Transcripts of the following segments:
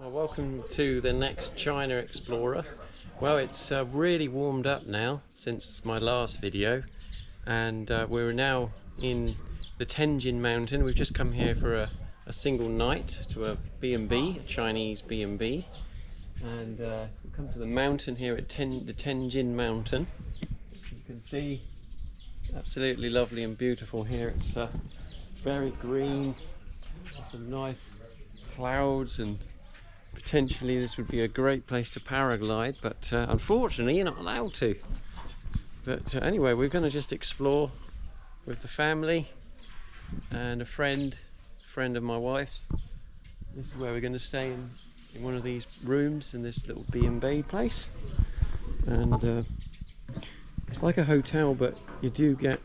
Well, welcome to the next China Explorer. Well, it's really warmed up now since my last video, and we're now in the Tianjin Mountain. We've just come here for a single night to a B&B, a Chinese B&B, and we've come to the mountain here at the Tianjin Mountain. You can see it's absolutely lovely and beautiful here. It's very green, some nice clouds, and potentially this would be a great place to paraglide, but unfortunately you're not allowed to. But anyway, we're going to just explore with the family and a friend of my wife's. This is where we're going to stay in one of these rooms in this little B&B place, and it's like a hotel, but you do get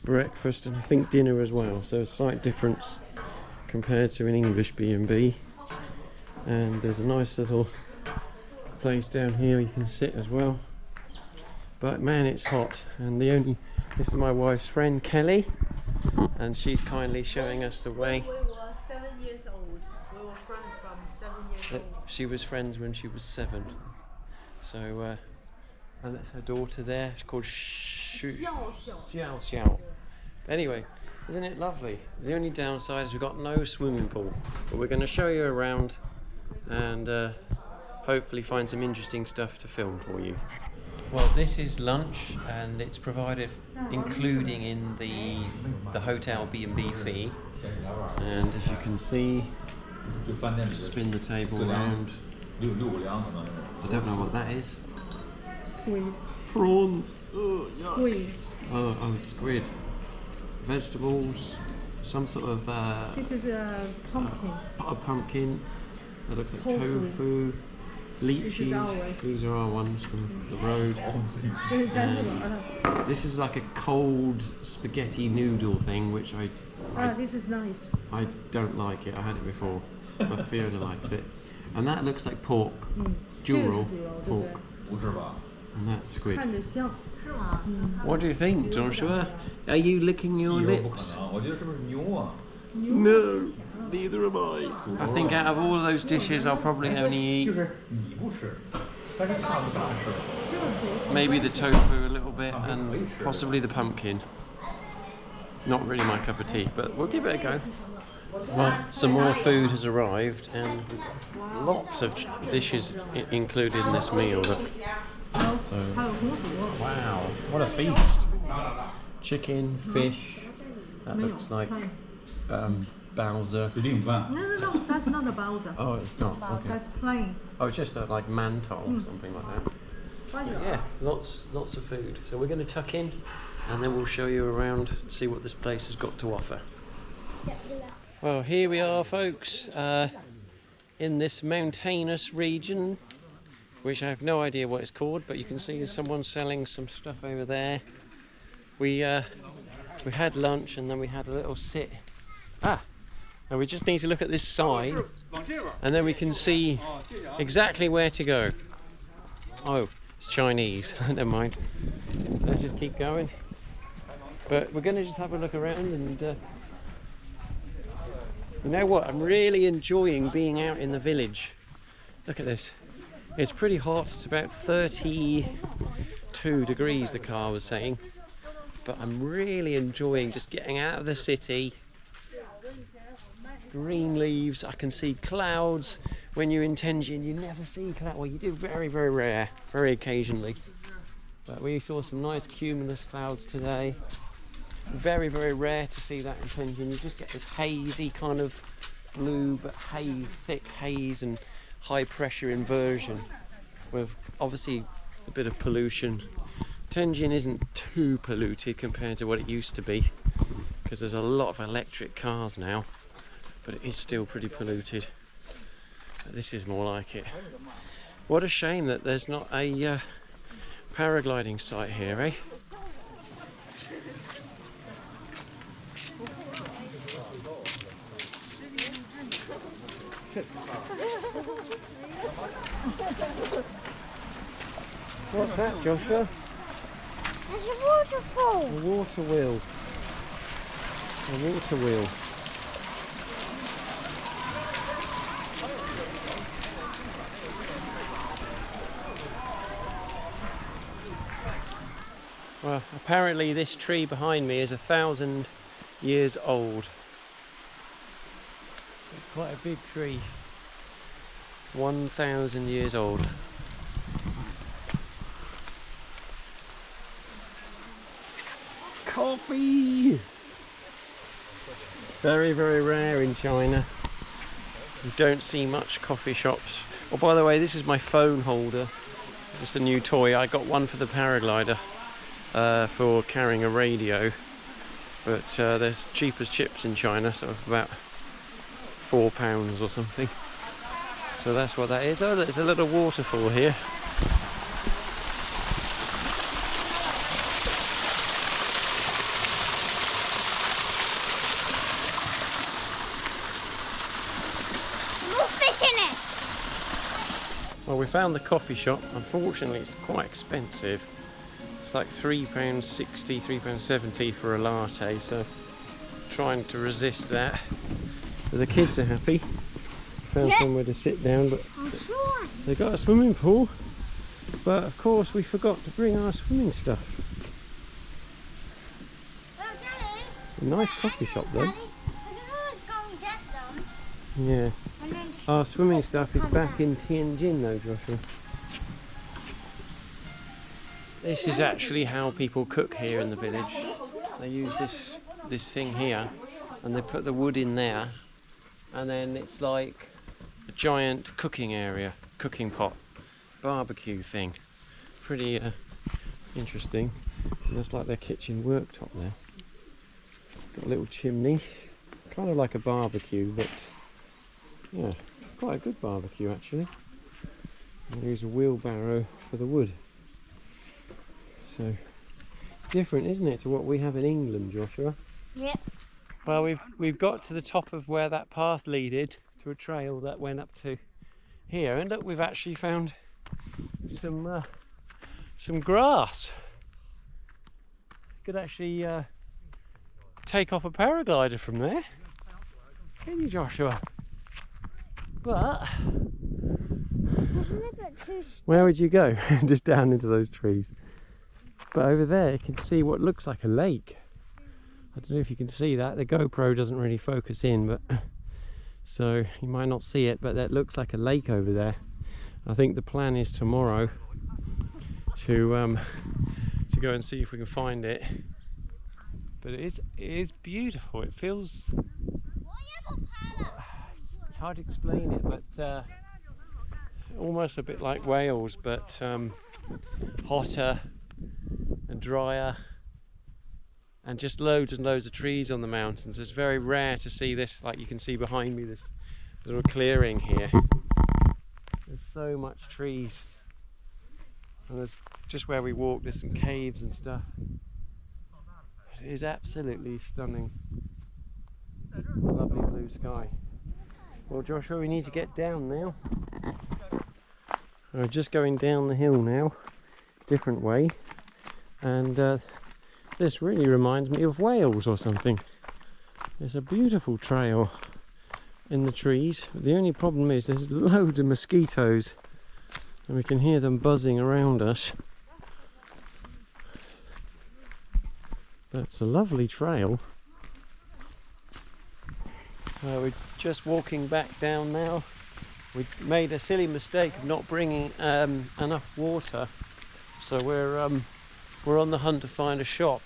breakfast and I think dinner as well, so a slight difference compared to an English B&B. And there's a nice little place down here you can sit as well, but man, it's hot. And this is my wife's friend Kelly, and she's kindly showing us the way. We were 7 years old. We were friends from 7 years old. She was friends when she was 7, so and that's her daughter there. She's called Xiao. Anyway, isn't it lovely? The only downside is we've got no swimming pool, but we're going to show you around and hopefully find some interesting stuff to film for you. Well, this is lunch, and it's provided including in the hotel B&B fee. And as you can see, just spin the table around. I don't know what that is. Squid. Prawns. Oh, Squid. Oh, squid. Vegetables. Some sort of This is a pumpkin. a pumpkin. That looks like Tofu. tofu. Lychees. These are our ones from the road. This is like a cold spaghetti noodle thing, which this is nice. I don't like it. I had it before, but Fiona likes it. And that looks like pork. Juro pork. And that's squid. What do you think, Joshua? Are you licking your lips? No, neither am I. I think out of all of those dishes, I'll probably only eat maybe the tofu a little bit and possibly the pumpkin. Not really my cup of tea, but we'll give it a go. Well, some more food has arrived, and lots of dishes included in this meal. Look. So, wow, what a feast! Chicken, fish. That looks like Bowser. No, that's not a Bowser. Oh, it's not. Okay. That's plain. Oh, it's just like mantou or something like that. But yeah, lots of food. So we're going to tuck in, and then we'll show you around, see what this place has got to offer. Well, here we are, folks, in this mountainous region, which I have no idea what it's called, but you can see someone selling some stuff over there. We had lunch, and then we had a little sit. And we just need to look at this sign, and then we can see exactly where to go. Oh, it's Chinese. Never mind. Let's just keep going. But we're going to just have a look around, and you know what? I'm really enjoying being out in the village. Look at this. It's pretty hot. It's about 32 degrees, the car was saying. But I'm really enjoying just getting out of the city. Green leaves, I can see clouds. When you're in Tianjin, you never see clouds. Well, you do very, very rare, very occasionally. But we saw some nice cumulus clouds today. Very, very rare to see that in Tianjin. You just get this hazy kind of blue, but thick haze and high pressure inversion with obviously a bit of pollution. Tianjin isn't too polluted compared to what it used to be, because there's a lot of electric cars now, but it is still pretty polluted. But this is more like it. What a shame that there's not a paragliding site here, eh? What's that, Joshua? There's a waterfall. A water wheel. A water wheel. Well, apparently this tree behind me is 1,000 years old. It's quite a big tree. 1,000 years old. Coffee! Very, very rare in China. You don't see much coffee shops. Oh, by the way, this is my phone holder. Just a new toy. I got one for the paraglider for carrying a radio. But they're cheap as chips in China, so about £4 or something. So that's what that is. Oh, there's a little waterfall here. Well, we found the coffee shop. Unfortunately, it's quite expensive. It's like £3.60, £3.70 for a latte, so trying to resist that. But the kids are happy. Found somewhere to sit down, but they got a swimming pool. But of course, we forgot to bring our swimming stuff. A nice coffee shop though. Yes. Our swimming stuff is back in Tianjin though, Joshua. This is actually how people cook here in the village. They use this thing here, and they put the wood in there, and then it's like a giant cooking area, cooking pot, barbecue thing. Pretty interesting. And that's like their kitchen worktop there. Got a little chimney, kind of like a barbecue, but yeah, it's quite a good barbecue actually. And they use a wheelbarrow for the wood. So different, isn't it, to what we have in England, Joshua? Yep. Well, we've got to the top of where that path leaded to a trail that went up to here, and look, we've actually found some grass. Could actually take off a paraglider from there, can you, Joshua? But where would you go? Just down into those trees. But over there you can see what looks like a lake. I don't know if you can see that. The GoPro doesn't really focus in, but so you might not see it, but that looks like a lake over there. I think the plan is tomorrow to go and see if we can find it. But it is beautiful. It feels, it's hard to explain it, but almost a bit like Wales, but hotter and drier, and just loads and loads of trees on the mountains. It's very rare to see this, like you can see behind me, this little clearing here. There's so much trees, and there's just where we walk, there's some caves and stuff. It is absolutely stunning. Lovely blue sky. Well, Joshua, we need to get down now. We're just going down the hill now, different way, and this really reminds me of Wales or something. There's a beautiful trail in the trees. The only problem is there's loads of mosquitoes, and we can hear them buzzing around us. But it's a lovely trail. We're just walking back down now. We made a silly mistake of not bringing enough water, so we're on the hunt to find a shop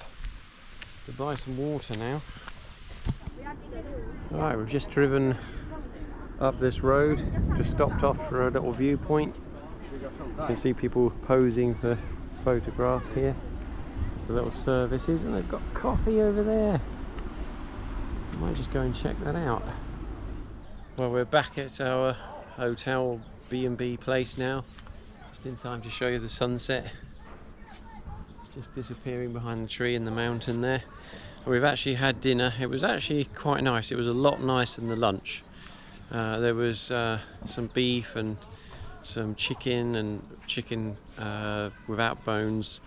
to buy some water now. Alright, we've just driven up this road, just stopped off for a little viewpoint. You can see people posing for photographs here. It's the little services, and they've got coffee over there. I might just go and check that out. Well, we're back at our hotel B&B place now, just in time to show you the sunset. It's just disappearing behind the tree in the mountain there. We've actually had dinner. It was actually quite nice. It was a lot nicer than the lunch. There was some beef and some chicken without bones,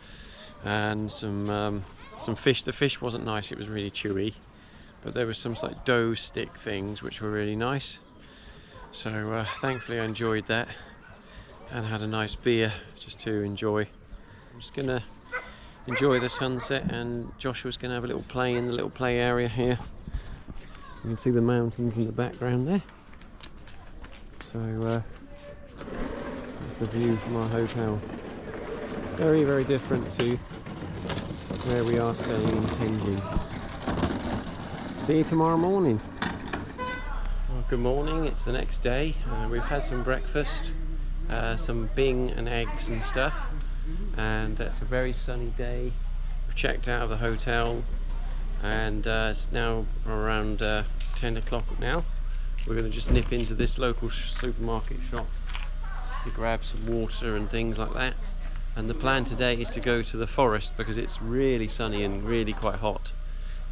and some fish. The fish wasn't nice, it was really chewy, but there was some like dough stick things which were really nice. So thankfully I enjoyed that and had a nice beer just to enjoy. I'm just gonna enjoy the sunset, and Joshua's going to have a little play in the little play area here. You can see the mountains in the background there. So that's the view from our hotel. Very, very different to where we are staying in Tianjin. See you tomorrow morning. Well, good morning, it's the next day. We've had some breakfast, some bing and eggs and stuff, and it's a very sunny day. We've checked out of the hotel, and it's now around 10 o'clock now. We're going to just nip into this local supermarket shop to grab some water and things like that. And the plan today is to go to the forest because it's really sunny and really quite hot.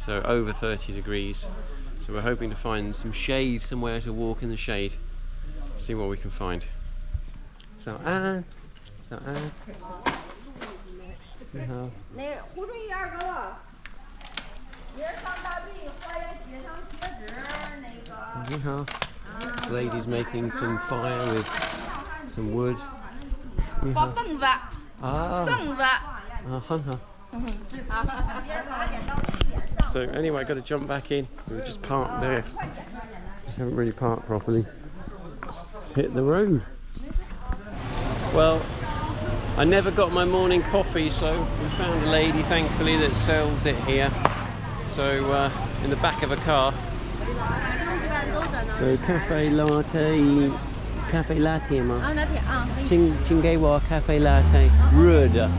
So over 30 degrees. So we're hoping to find some shade, somewhere to walk in the shade. See what we can find. So Anne. You know. This lady's making some fire with some wood. So anyway, I got to jump back in. We were just parked there. Haven't really parked properly. Let's hit the road. Well, I never got my morning coffee, so we found a lady, thankfully, that sells it here. So in the back of a car. So cafe latte吗？请给我咖啡 latte， 热的，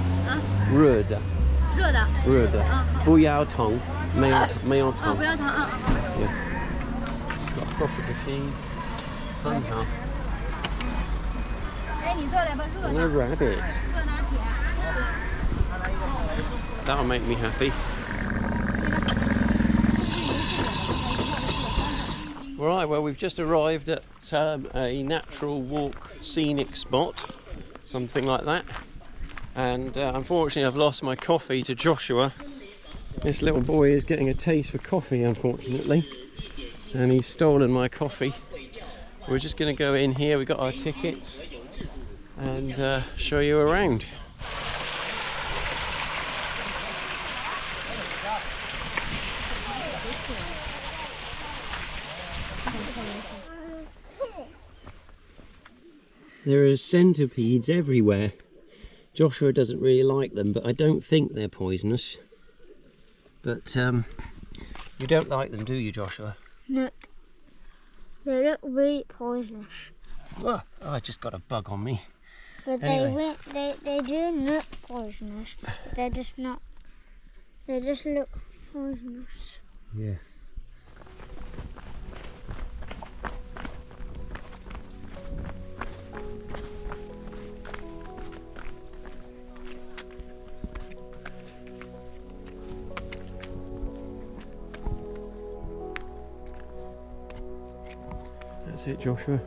不要糖，没有糖。不要糖Yeah. Got a coffee machine. 很好。And a rabbit. That'll make me happy. Right, well, we've just arrived at a natural walk scenic spot, something like that, and unfortunately I've lost my coffee to Joshua. This little boy is getting a taste for coffee, unfortunately, and he's stolen my coffee. We're just going to go in here, we got our tickets, and show you around. There are centipedes everywhere. Joshua doesn't really like them, but I don't think they're poisonous. But you don't like them, do you, Joshua? No. They look really poisonous. Oh, I just got a bug on me. But anyway. they do look poisonous. But they're just not. They just look poisonous. Yeah. That's it, Joshua.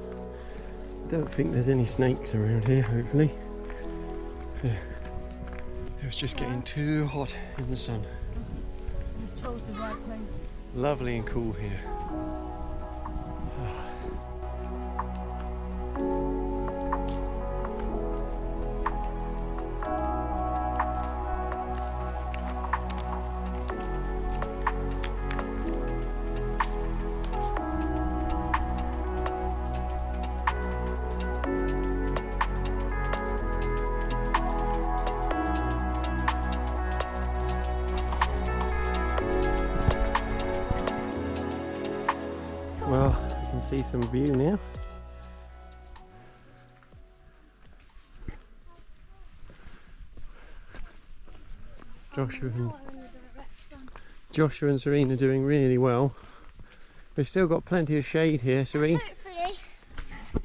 I don't think there's any snakes around here, hopefully. Yeah. It was just getting too hot in the sun. You chose the right place. Lovely and cool here. Well, you can see some view now. Joshua and Serene are doing really well. We've still got plenty of shade here, Serene. Hopefully,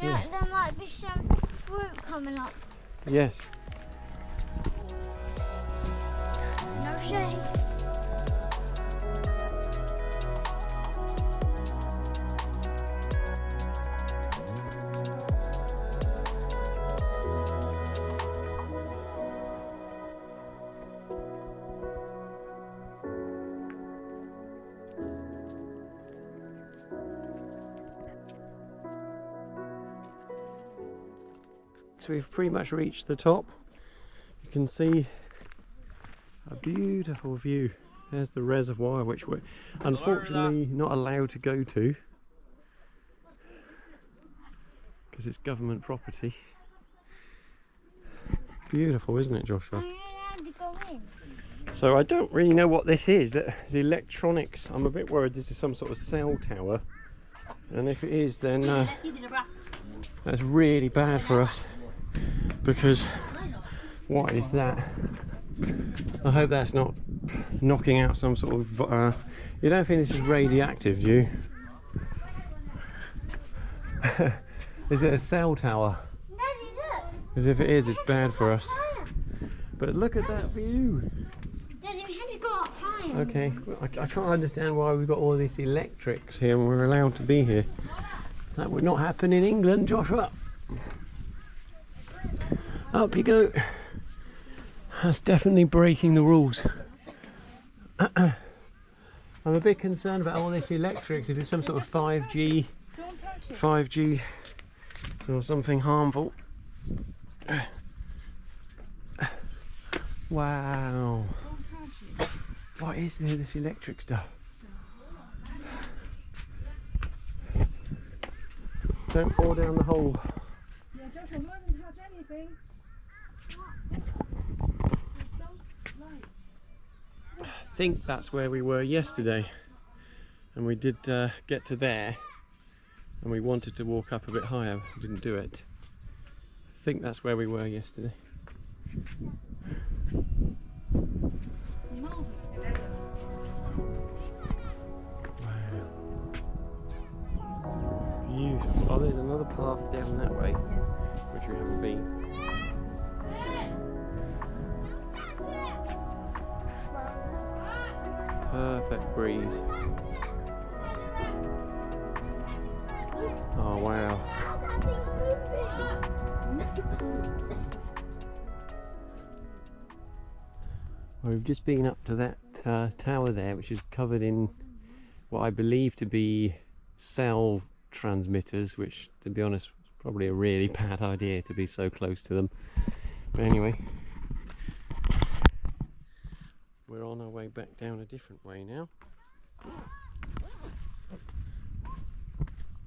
there might be some fruit coming up. Yes. No shade. So we've pretty much reached the top. You can see A beautiful view. There's the reservoir, which we're unfortunately not allowed to go to because it's government property. Beautiful, isn't it, Joshua? Are you allowed to go in? So I don't really know what this is. There's electronics. I'm a bit worried this is some sort of cell tower, and if it is, then that's really bad for us, because what is that? I hope that's not knocking out some sort of you don't think this is radioactive, do you? Is it a cell tower? Daddy, look. Because if it is, it's bad for us. But look at that view. Daddy, we had to go up higher. Okay, I can't understand why we've got all these electrics here and we're allowed to be here. That would not happen in England, Joshua. Up you go. That's definitely breaking the rules. I'm a bit concerned about all this electrics, if it's some sort of 5G or something harmful. Wow. What is this electric stuff? Don't fall down the hole. Yeah, Joshua mustn't touch anything. I think that's where we were yesterday, and we did get to there, and we wanted to walk up a bit higher, didn't do it. I think that's where we were yesterday. Wow. Beautiful. Oh, there's another path down that way, which we haven't been. Perfect breeze. Oh wow. Well, we've just been up to that tower there, which is covered in what I believe to be cell transmitters, which, to be honest, was probably a really bad idea to be so close to them. But anyway, we're on our way back down a different way now,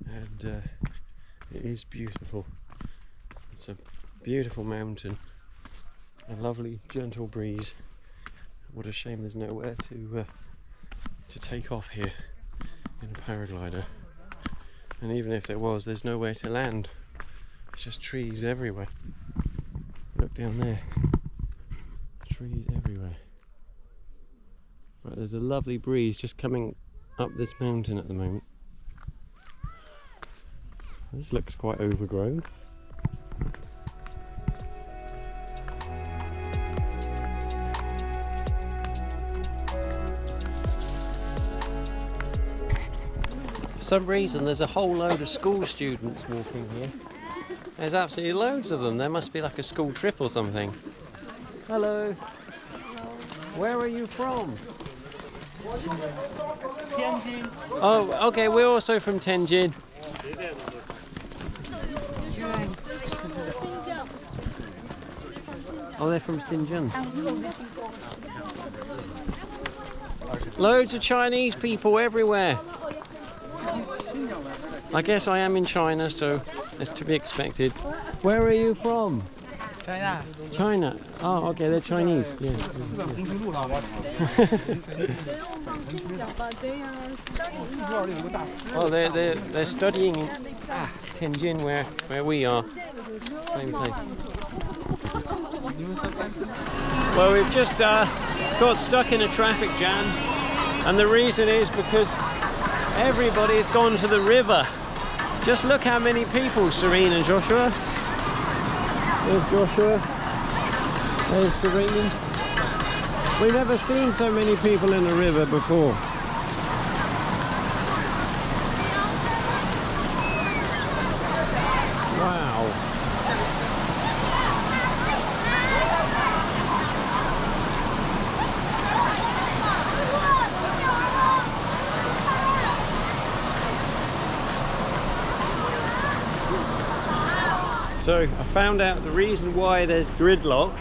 and it is beautiful. It's a beautiful mountain, a lovely gentle breeze. What a shame there's nowhere to take off here in a paraglider, and even if there was, there's nowhere to land. It's just trees everywhere. Look down there, trees everywhere. Right, there's a lovely breeze just coming up this mountain at the moment. This looks quite overgrown. For some reason there's a whole load of school students walking here. There's absolutely loads of them. There must be like a school trip or something. Hello. Where are you from? Tianjin. Oh, okay, we're also from Tianjin. Oh, they're from Xinjiang. Loads of Chinese people everywhere. I guess I am in China, so it's to be expected. Where are you from? China. China. Oh, okay, they're Chinese. Yeah. Oh, they're studying in Tianjin, where we are. Same place. Well, we've just got stuck in a traffic jam, and the reason is because everybody's gone to the river. Just look how many people, Serene and Joshua. There's Joshua. There's Serene. We've never seen so many people in the river before. Wow. So I found out the reason why there's gridlock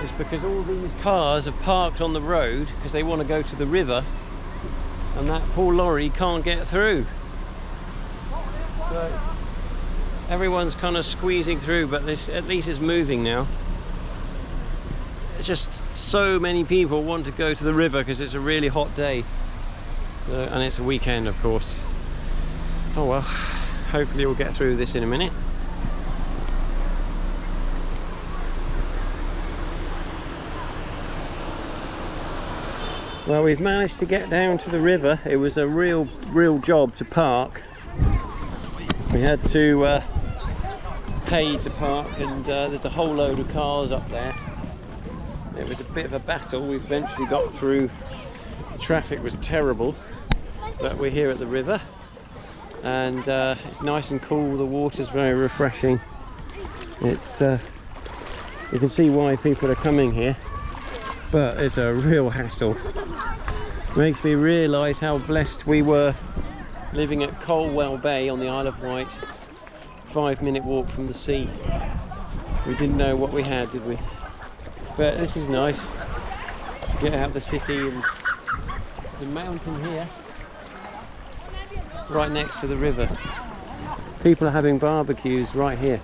is because all these cars have parked on the road because they want to go to the river, and that poor lorry can't get through. So everyone's kind of squeezing through, but this at least is moving now. It's just so many people want to go to the river because it's a really hot day. So, and it's a weekend, of course. Oh well, hopefully we'll get through this in a minute. Well, we've managed to get down to the river. It was a real job to park. We had to pay to park, and there's a whole load of cars up there. It was a bit of a battle. We eventually got through. The traffic was terrible, but we're here at the river, and it's nice and cool. The water's very refreshing. It's you can see why people are coming here, but it's a real hassle. It makes me realise how blessed we were living at Colwell Bay on the Isle of Wight, 5-minute walk from the sea. We didn't know what we had, did we? But this is nice to get out of the city, and the mountain here, right next to the river. People are having barbecues right here.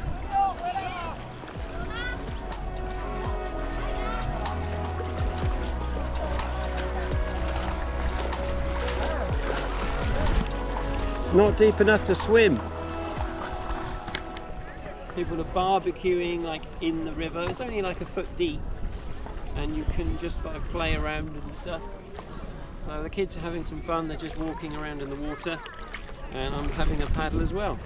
It's not deep enough to swim. People are barbecuing like in the river. It's only like a foot deep, and you can just like play around and stuff. So the kids are having some fun. They're just walking around in the water, and I'm having a paddle as well.